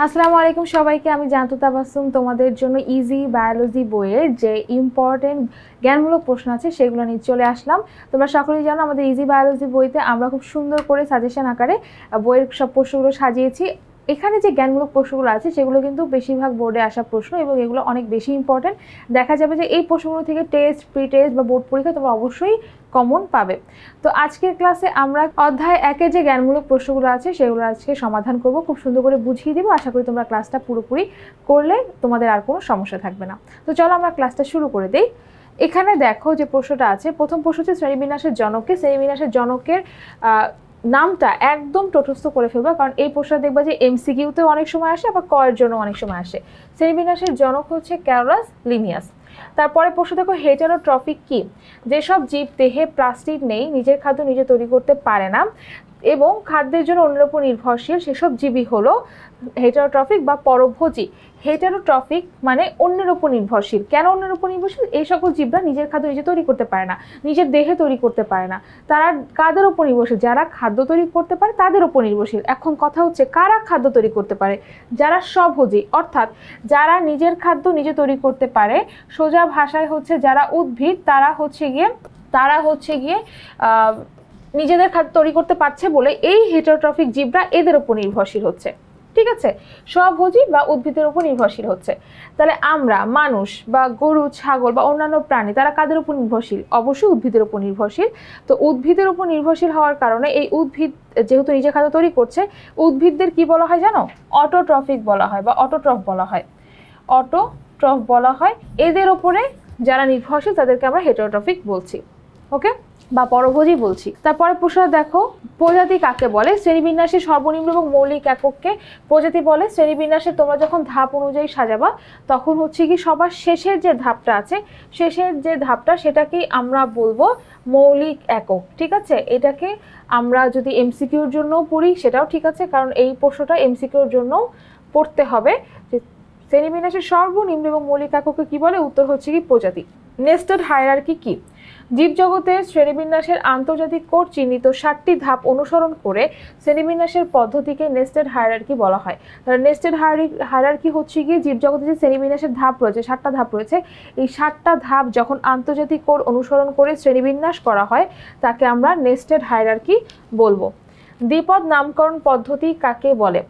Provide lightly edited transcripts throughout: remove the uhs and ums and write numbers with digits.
আসসালামু আলাইকুম সবাইকে। আমি জানতু তাবাসসুম তোমাদের জন্য ইজি বায়োলজি বইয়ের যে ইম্পর্টেন্ট জ্ঞানমূলক প্রশ্ন আছে সেগুলো নিয়ে চলে আসলাম। তোমরা সকলেই জানো আমাদের ইজি বায়োলজি বইতে আমরা খুব সুন্দর করে সাজেশন আকারে বইয়ের সব প্রশ্নগুলো সাজিয়েছি। এখানে যে জ্ঞানমূলক প্রশ্নগুলো আছে সেগুলো কিন্তু বেশিরভাগ বোর্ডে আসা প্রশ্ন এবং এগুলো অনেক বেশি ইম্পর্টেন্ট। দেখা যাবে যে এই প্রশ্নগুলো থেকে টেস্ট, প্রি টেস্ট বা বোর্ড পরীক্ষা তোমরা অবশ্যই কমন পাবে। তো আজকের ক্লাসে আমরা অধ্যায় 1-এ যে জ্ঞানমূলক প্রশ্নগুলো আছে সেগুলো আজকে সমাধান করব, খুব সুন্দর করে বুঝিয়ে দেবো। আশা করি তোমরা ক্লাসটা পুরোপুরি করলে তোমাদের আর কোনো সমস্যা থাকবে না। তো চলো আমরা ক্লাসটা শুরু করে দিই। এখানে দেখো যে প্রশ্নটা আছে, প্রথম প্রশ্ন হচ্ছে শ্রেণীবিন্যাসের জনককে। শ্রেণীবিন্যাসের জনকের নামটা একদম তটস্থ করে ফেলবা, কারণ এই প্রশ্নটা দেখবা যে এমসিকিউতেও অনেক সময় আসে, আবার কয়ের জন্য অনেক সময় আসে। শ্রেণীবিন্যাসের জনক হচ্ছে ক্যারোলাস লিনিয়াস। তারপরে প্রশ্ন দেখো, হেটারোট্রফিক কি? যেসব জীব দেহে প্লাস্টিড নেই, নিজের খাদ্য নিজে তৈরি করতে পারে না এবং খাদ্যের জন্য অন্যের উপর নির্ভরশীল, সেসব জীবই হলো হেটারোট্রফিক বা পরভোজী। হেটারোট্রফিক মানে অন্যের উপর নির্ভরশীল। কেন অন্যের উপর নির্ভরশীল? এই সকল জীবরা নিজের খাদ্য নিজে তৈরি করতে পারে না, নিজের দেহে তৈরি করতে পারে না। তারা কাদের উপর নির্ভরশীল? যারা খাদ্য তৈরি করতে পারে তাদের উপর নির্ভরশীল। এখন কথা হচ্ছে কারা খাদ্য তৈরি করতে পারে? যারা স্বভোজী, অর্থাৎ যারা নিজের খাদ্য নিজে তৈরি করতে পারে। সোজা ভাষায় হচ্ছে যারা উদ্ভিদ, তারা হচ্ছে গিয়ে নিজেদের খাদ্য তৈরি করতে পারছে বলে এই হেটারোট্রফিক জীবরা এদের উপর নির্ভরশীল হচ্ছে। ঠিক আছে, স্বভোজী বা উদ্ভিদের উপর নির্ভরশীল হচ্ছে। তাহলে আমরা মানুষ বা গরু, ছাগল বা অন্যান্য প্রাণী তারা কাদের উপর নির্ভরশীল? অবশ্যই উদ্ভিদের উপর নির্ভরশীল। তো উদ্ভিদের উপর নির্ভরশীল হওয়ার কারণে এই উদ্ভিদ যেহেতু নিজে খাদ্য তৈরি করছে, উদ্ভিদদের কি বলা হয় জানো? অটোট্রফিক বলা হয় বা অটোট্রফ বলা হয়। অটোট্রফ বলা হয়। এদের উপরে যারা নির্ভরশীল তাদেরকে আমরা হেটারোট্রফিক বলছি, ওকে, বা পরভোজী বলছি। তারপরে প্রশ্ন দেখো, প্রজাতি কাকে বলে? শ্রেণীবিন্যাসের সর্বনিম্ন এবং মৌলিক একককে প্রজাতি বলে। শ্রেণীবিন্যাসে তোমরা যখন ধাপ অনুযায়ী সাজাবা তখন হচ্ছে কি সবার শেষের যে ধাপটা আছে, শেষের যে ধাপটা সেটাকেই আমরা বলবো মৌলিক একক। ঠিক আছে, এটাকে আমরা যদি এমসিকিউর জন্য পড়ি সেটাও ঠিক আছে, কারণ এই প্রশ্নটা এমসিকিউর জন্য পড়তে হবে যে শ্রেণীবিন্যাসের সর্বনিম্ন এবং মৌলিক এককে কি বলে। উত্তর হচ্ছে কি প্রজাতি। নেস্টেড হায়ারার্কি কি? জীবজগতের শ্রেণীবিন্যাসের আন্তর্জাতিক কোড চিহ্নিত 7টি ধাপ অনুসরণ করে শ্রেণীবিন্যাসের পদ্ধতিকে নেস্টেড হায়ারার্কি বলা হয়। তাহলে নেস্টেড হায়ারার্কি হচ্ছে গিয়ে জীবজগতের যে শ্রেণীবিন্যাসের ধাপ রয়েছে, 7টা ধাপ রয়েছে, এই 7টা ধাপ যখন আন্তর্জাতিক কোড অনুসরণ করে শ্রেণীবিন্যাস করা হয় তাকে আমরা নেস্টেড হায়ারার্কি বলবো। দ্বিপদ নামকরণ পদ্ধতি কাকে বলে?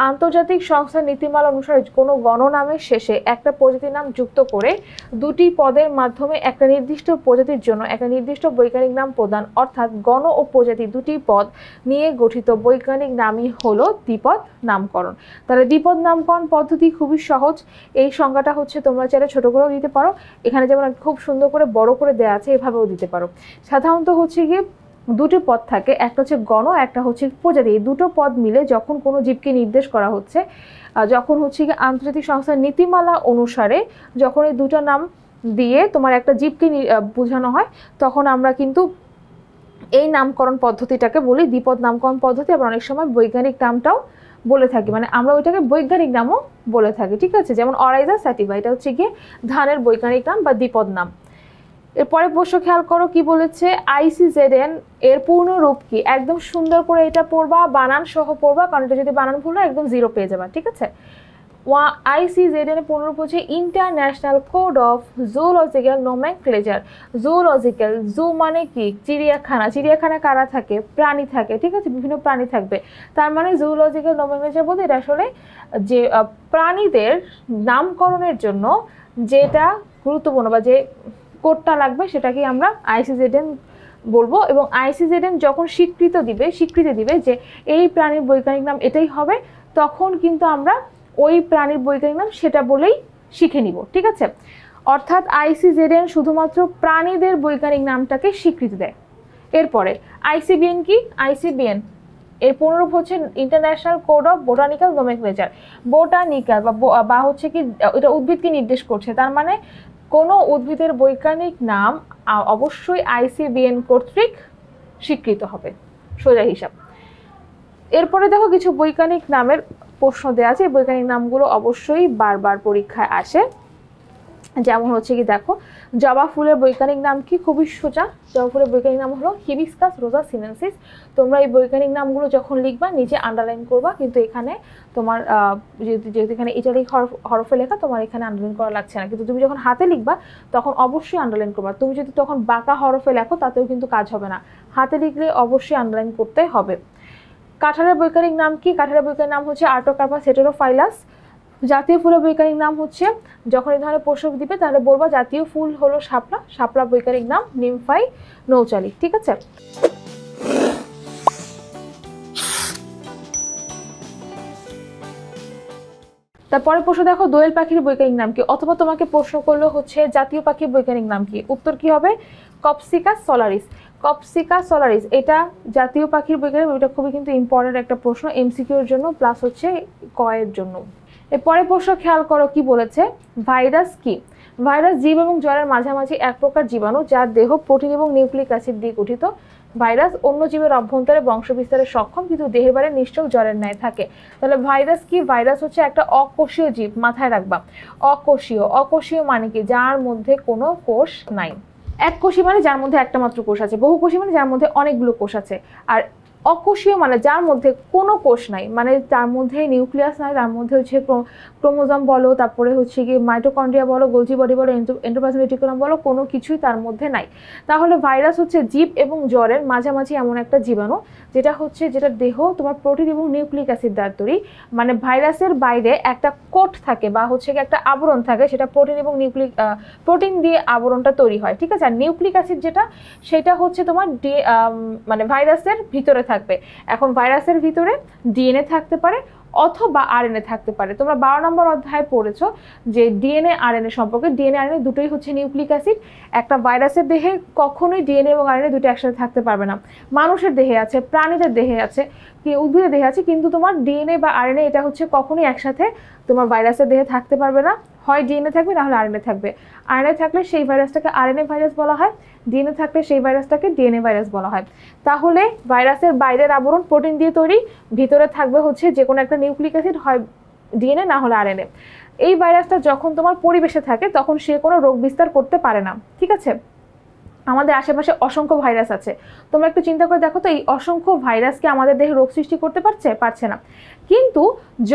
আন্তর্জাতিক সংস্থার নীতিমালা অনুসারে কোনো গণনামের শেষে একটা প্রজাতির নাম যুক্ত করে দুটি পদের মাধ্যমে একটা নির্দিষ্ট প্রজাতির জন্য একটা নির্দিষ্ট বৈজ্ঞানিক নাম প্রদান, অর্থাৎ গণ ও প্রজাতি দুটি পদ নিয়ে গঠিত বৈজ্ঞানিক নামই হলো দ্বিপদ নামকরণ। তাহলে দ্বিপদ নামকরণ পদ্ধতি খুবই সহজ। এই সংজ্ঞাটা হচ্ছে তোমরা চাইলে ছোট করেও দিতে পারো, এখানে যেমন খুব সুন্দর করে বড় করে দেওয়া আছে এভাবেও দিতে পারো। সাধারণত হচ্ছে গিয়ে দুটো পদ থাকে, একটা হচ্ছে গণ, একটা হচ্ছে প্রজাতি। এই দুটো পদ মিলে যখন কোনো জীবকে নির্দেশ করা হচ্ছে, যখন হচ্ছে কি আন্তর্জাতিক সংস্থার নীতিমালা অনুসারে যখন এই দুটো নাম দিয়ে তোমার একটা জীবকে বোঝানো হয়, তখন আমরা কিন্তু এই নামকরণ পদ্ধতিটাকে বলি দ্বিপদ নামকরণ পদ্ধতি। আবার অনেক সময় বৈজ্ঞানিক নামটাও বলে থাকি, মানে আমরা ওইটাকে বৈজ্ঞানিক নামও বলে থাকি। ঠিক আছে, যেমন অরাইজা স্যাটিভা, এটা হচ্ছে গিয়ে ধানের বৈজ্ঞানিক নাম বা দ্বিপদ নাম। এরপরে প্রশ্ন খেয়াল করো কি বলেছে, ICZN এর পূর্ণ রূপ কি? একদম সুন্দর করে এটা পড়বা, বানান সহ পড়বা, কারণ এটা যদি বানান ভুল হয় একদম 0 পেয়ে যাবা। ঠিক আছে, ICZN এর পূর্ণ রূপ হচ্ছে international code of zoological nomenclature. Zoological, zoo মানে কি? চিড়িয়াখানা। চিড়িয়াখানা কারা থাকে? প্রাণী থাকে। ঠিক আছে, বিভিন্ন প্রাণী থাকবে, তার মানে জুলজিক্যাল নোমেনক্লেচার বলতে এটা আসলে যে প্রাণীদের নামকরণের জন্য যেটা গুরুত্বপূর্ণ বা যে কোডটা লাগবে সেটাকে আমরা ICZN বলবো। এবং ICZN যখন স্বীকৃতি দিবে যে এই প্রাণীর বৈজ্ঞানিক নাম এটাই হবে, তখন কিন্তু আমরা ওই প্রাণীর বৈজ্ঞানিক নাম সেটা বলেই শিখে নিব। ঠিক আছে, অর্থাৎ ICZN শুধুমাত্র প্রাণীদের বৈজ্ঞানিক নামটাকে স্বীকৃতি দেয়। এরপরে ICBN কি? ICBN এর পুনরূপ হচ্ছে international code of botanical nomenclature. Botanical বা হচ্ছে কি এটা উদ্ভিদকে নির্দেশ করছে, তার মানে কোনো উদ্ভিদের বৈজ্ঞানিক নাম অবশ্যই ICBN কর্তৃক স্বীকৃত হবে, সোজা হিসাব। এরপরে দেখো কিছু বৈজ্ঞানিক নামের প্রশ্ন দেওয়া আছে, বৈজ্ঞানিক নামগুলো অবশ্যই বারবার পরীক্ষায় আসে। যেমন হচ্ছে কি দেখো, জবা ফুলের বৈজ্ঞানিক নাম কি? খুবই সোজা, জবা ফুলের বৈজ্ঞানিক নাম হলো হিবিস্কাস রোজা সিনেনসিস। তোমরা এই বৈজ্ঞানিক নামগুলো যখন লিখবা নিচে আন্ডারলাইন করবা, কিন্তু এখানে তোমার যেহেতু এখানে ইটালিক হরফে লেখা, তোমার এখানে আন্ডারলাইন করা লাগছে না, কিন্তু তুমি যখন হাতে লিখবা তখন অবশ্যই আন্ডারলাইন করবা। তুমি যদি তখন বাঁকা হরফে লেখো তাতেও কিন্তু কাজ হবে না, হাতে লিখলে অবশ্যই আন্ডারলাইন করতে হবে। কাঁঠালের বৈজ্ঞানিক নাম কি? কাঁঠালের বৈজ্ঞানিক নাম হচ্ছে আর্টোকার্পাস হেটেরোফাইলাস। জাতীয় ফুলের বৈজ্ঞানিক নাম হচ্ছে, যখন এই ধরনের প্রশ্ন দিবে তাহলে বলবা জাতীয় ফুল হলো শাপলা, শাপলা বৈজ্ঞানিক নাম নিমফাই নৌচালি। ঠিক আছে, তারপরে প্রশ্ন দেখো, দোয়েল পাখির বৈজ্ঞানিক নাম কি? অথবা তোমাকে প্রশ্ন করলো হচ্ছে জাতীয় পাখির বৈজ্ঞানিক নাম কি? উত্তর কি হবে? কপসিকা সলারিস। কপসিকা সলারিস এটা জাতীয় পাখির বৈজ্ঞানিক, এটা খুবই কিন্তু ইম্পর্টেন্ট একটা প্রশ্ন এমসিকিউর জন্য প্লাস হচ্ছে ক এর জন্য। এরপরে প্রশ্ন খেয়াল করো কি বলেছে, ভাইরাস কি? ভাইরাস জীব এবং জ্বরের মাঝামাঝি এক প্রকার জীবাণু যার দেহ প্রোটিন এবং নিউক্লিক অ্যাসিড দিয়ে গঠিত। ভাইরাস অন্য জীবের অভ্যন্তরে বংশ বিস্তারে সক্ষম, কিন্তু দেহের বাইরে নিশ্চল জ্বরের ন্যায় থাকে। তাহলে ভাইরাস কি? ভাইরাস হচ্ছে একটা অকোষীয় জীব, মাথায় রাখবা। অকোষীয়, অকোষীয় মানে কি? যার মধ্যে কোনো কোষ নাই। এককোষী মানে যার মধ্যে একটা মাত্র কোষ আছে, বহুকোষী মানে যার মধ্যে অনেকগুলো কোষ আছে, আর অকোষীয় মানে যার মধ্যে কোনো কোষ নাই, মানে তার মধ্যে নিউক্লিয়াস নাই, তার মধ্যে হচ্ছে ক্রোমোজোম বলো, তারপরে হচ্ছে কি মাইটোকন্ড্রিয়া বলো, গোলজি বডি বলো, এন্ডোপ্লাজমিক রেটিকুলাম বলো, কোনো কিছুই তার মধ্যে নাই। তাহলে ভাইরাস হচ্ছে জীব এবং জ্বরের মাঝামাঝি এমন একটা জীবাণু যেটা দেহ তোমার প্রোটিন এবং নিউক্লিক অ্যাসিড দ্বারা তৈরি। মানে ভাইরাসের বাইরে একটা কোট থাকে বা হচ্ছে কি একটা আবরণ থাকে, সেটা প্রোটিন এবং প্রোটিন দিয়ে আবরণটা তৈরি হয়। ঠিক আছে, আর নিউক্লিক অ্যাসিড সেটা হচ্ছে তোমার মানে ভাইরাসের ভিতরে থাকবে। এখন ভাইরাসের ভিতরে ডিএনএ থাকতে পারে অথবা আরএনএ থাকতে পারে। তোমরা 12 নম্বর অধ্যায়ে পড়েছো যে ডিএনএ আরএনএ সম্পর্কে। ডিএনএ আরএনএ দুটোই হচ্ছে নিউক্লিক অ্যাসিড। একটা ভাইরাসের দেহে কখনোই ডিএনএ এবং আরএনএ দুটো একসাথে থাকতে পারবে না। মানুষের দেহে আছে, প্রাণীদের দেহে আছে, উদ্ভিদের দেহে আছে, কিন্তু তোমার ডিএনএ বা আরএনএ এটা হচ্ছে কখনোই একসাথে তোমার ভাইরাসের দেহে থাকতে পারবে না। হয় ডিএনএ থাকবে, না হলে আরএনএ থাকবে। আরএনএ থাকলে সেই ভাইরাসটাকে আরএনএ ভাইরাস বলা হয়, ডিএনএ থাকলে সেই ভাইরাসটাকে ডিএনএ ভাইরাস বলা হয়। তাহলে ভাইরাসের বাইরের আবরণ প্রোটিন দিয়ে তৈরি, ভিতরে থাকবে হচ্ছে যে কোনো একটা নিউক্লিক অ্যাসিড, হয় ডিএনএ না হলে আরএনএ। এই ভাইরাসটা যখন তোমার পরিবেশে থাকে তখন সে কোনো রোগ বিস্তার করতে পারে না। ঠিক আছে, আমাদের আশেপাশে অসংখ্য ভাইরাস আছে, তোমরা একটু চিন্তা করে দেখো তো, এই অসংখ্য ভাইরাসকে আমাদের দেহে রোগ সৃষ্টি করতে পারছে না। কিন্তু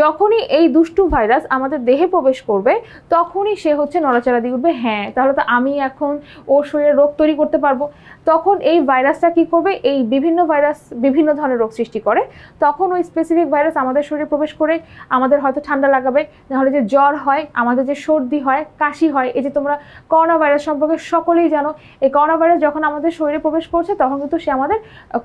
যখনই এই দুষ্টু ভাইরাস আমাদের দেহে প্রবেশ করবে তখনই সে হচ্ছে নড়াচড়া দিয়ে উঠবে, হ্যাঁ তাহলে তো আমি এখন ওর শরীরে রোগ তৈরি করতে পারবো। তখন এই ভাইরাসটা কি করবে, এই বিভিন্ন ভাইরাস বিভিন্ন ধরনের রোগ সৃষ্টি করে, তখন ওই স্পেসিফিক ভাইরাস আমাদের শরীরে প্রবেশ করে আমাদের হয়তো ঠান্ডা লাগাবে, নাহলে যে জ্বর হয়, আমাদের যে সর্দি হয়, কাশি হয়। এই যে তোমরা করোনা ভাইরাস সম্পর্কে সকলেই জানো, এই করোনা ভাইরাস যখন আমাদের শরীরে প্রবেশ করছে তখন কিন্তু সে আমাদের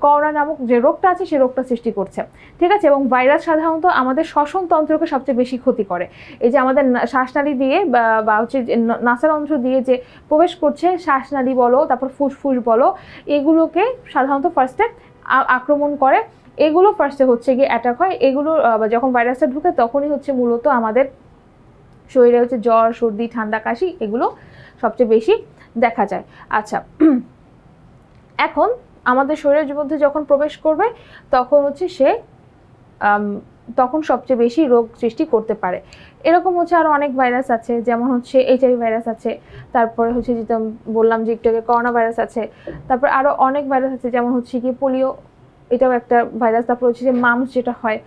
করোনা নামক যে রোগটা আছে সেই রোগটা সৃষ্টি করছে। ঠিক আছে, এবং ভাইরাস সাধারণত আমাদের শ্বসন তন্ত্রকে সবচেয়ে বেশি ক্ষতি করে। এই যে আমাদের শ্বাসনালী দিয়ে বা হচ্ছে নাসারন্ধ্র দিয়ে যে প্রবেশ করছে, শ্বাসনালী বলো, তারপর ফুসফুস বলো, এগুলোকে সাধারণত ফার্স্টে আক্রমণ করে। এগুলো ফার্স্টে হচ্ছে গিয়ে অ্যাটাক হয়। এগুলো যখন ভাইরাসটা ঢুকে তখনই হচ্ছে মূলত আমাদের শরীরে হচ্ছে জ্বর, সর্দি, ঠান্ডা, কাশি এগুলো সবচেয়ে বেশি দেখা যায়। আচ্ছা, এখন আমাদের শরীরের মধ্যে যখন প্রবেশ করবে তখন হচ্ছে সে তখন সবচেয়ে বেশি রোগ সৃষ্টি করতে পারে। এরকম হচ্ছে আরও অনেক ভাইরাস আছে, যেমন হচ্ছে এইচআইভি ভাইরাস আছে, তারপরে হচ্ছে যেটা বললাম যে একটু আগে করোনা ভাইরাস আছে, তারপর আরও অনেক ভাইরাস আছে, যেমন হচ্ছে কি পোলিও, এটাও একটা ভাইরাস, তারপর হচ্ছে যে মাম্পস যেটা হয়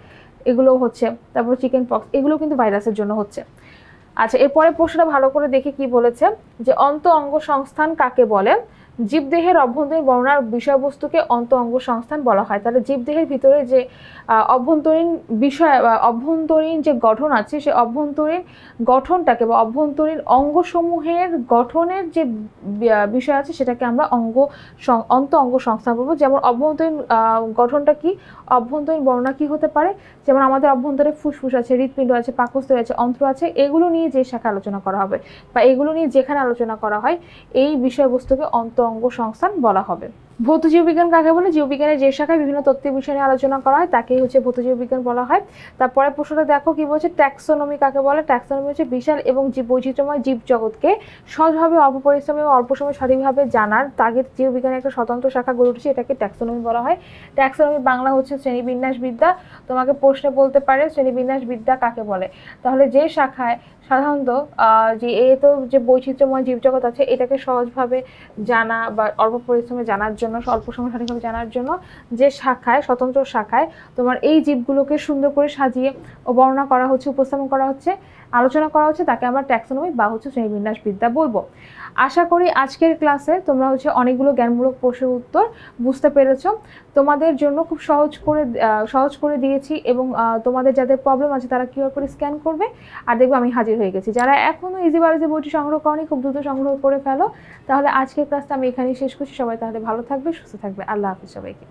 এগুলোও হচ্ছে, তারপর চিকেন পক্স, এগুলো কিন্তু ভাইরাসের জন্য হচ্ছে। আচ্ছা, এরপরে প্রশ্নটা ভালো করে দেখে কি বলেছে যে অন্ত অঙ্গ সংস্থান কাকে বলে? জীবদেহের অভ্যন্তরীণ বর্ণনার বিষয়বস্তুকে অন্ত অঙ্গ সংস্থান বলা হয়। তাহলে জীবদেহের ভিতরে যে অভ্যন্তরীণ অভ্যন্তরীণ যে গঠন আছে, সেই অভ্যন্তরীণ গঠনটাকে বা অভ্যন্তরীণ অঙ্গসমূহের গঠনের যে বিষয় আছে সেটাকে আমরা অন্ত অঙ্গ সংস্থান বলবো। যেমন অভ্যন্তরীণ গঠনটা কি, অভ্যন্তরীণ বর্ণনা কি হতে পারে, যেমন আমাদের অভ্যন্তরে ফুসফুস আছে, হৃৎপিণ্ড আছে, পাকস্থলী আছে, অন্ত্র আছে, এগুলো নিয়ে যে শাখা আলোচনা করা হবে বা এগুলো নিয়ে যেখানে আলোচনা করা হয় এই বিষয়বস্তুকে অন্ত অঙ্গ সংস্থান বলা হবে। ভৌত জীববিজ্ঞান কাকে বলে? জীববিজ্ঞানের যে শাখায় বিভিন্ন তত্ত্বের বিষয় নিয়ে আলোচনা করা হয় তাকেই হচ্ছে ভৌত জীববিজ্ঞান বলা হয়। তারপরে প্রশ্নটা দেখো কি বলছে, ট্যাক্সোনমি কাকে বলে? ট্যাক্সোনমি হচ্ছে বিশাল এবং বৈচিত্র্যময় জীবজগৎকে সহজভাবে, অল্প পরিশ্রমে এবং অল্প সময় সঠিকভাবে জানার তাগিদ জীববিজ্ঞানের একটা স্বতন্ত্র শাখা গড়ে উঠেছে, এটাকে ট্যাক্সোনমি বলা হয়। ট্যাক্সোনমি বাংলা হচ্ছে শ্রেণীবিন্যাসবিদ্যা। তোমাকে প্রশ্নে বলতে পারে শ্রেণীবিন্যাসবিদ্যা কাকে বলে? তাহলে যে শাখায় সাধারণত যে যে বৈচিত্র্যময় জীবজগৎ আছে এটাকে সহজভাবে জানা বা অল্প পরিশ্রমে জানার জন্য, অল্প সময় সঠিকভাবে জানার জন্য যে শাখায়, স্বতন্ত্র শাখায় তোমার এই জীবগুলোকে সুন্দর করে সাজিয়ে ও বর্ণনা করা হচ্ছে, উপস্থাপন করা হচ্ছে, আলোচনা করা হচ্ছে, তাকে আমরা ট্যাক্সোনমি বা হচ্ছে শ্রেণীবিন্যাসবিদ্যা বলবো। আশা করি আজকের ক্লাসে তোমরা হচ্ছে অনেকগুলো জ্ঞানমূলক প্রশ্নের উত্তর বুঝতে পেরেছো। তোমাদের জন্য খুব সহজ করে দিয়েছি এবং তোমাদের যাদের প্রবলেম আছে তারা কিউআর কোড স্ক্যান করবে আর দেখবে আমি হাজির হয়ে গেছি। যারা এখনও ইজি বায়োলজি বইটি সংগ্রহ করনি খুব দ্রুত সংগ্রহ করে ফেলো। তাহলে আজকের ক্লাসটা আমি এখানেই শেষ করছি। সবাই তাহলে ভালো থাকবে, সুস্থ থাকবে। আল্লাহ হাফিজ সবাইকে।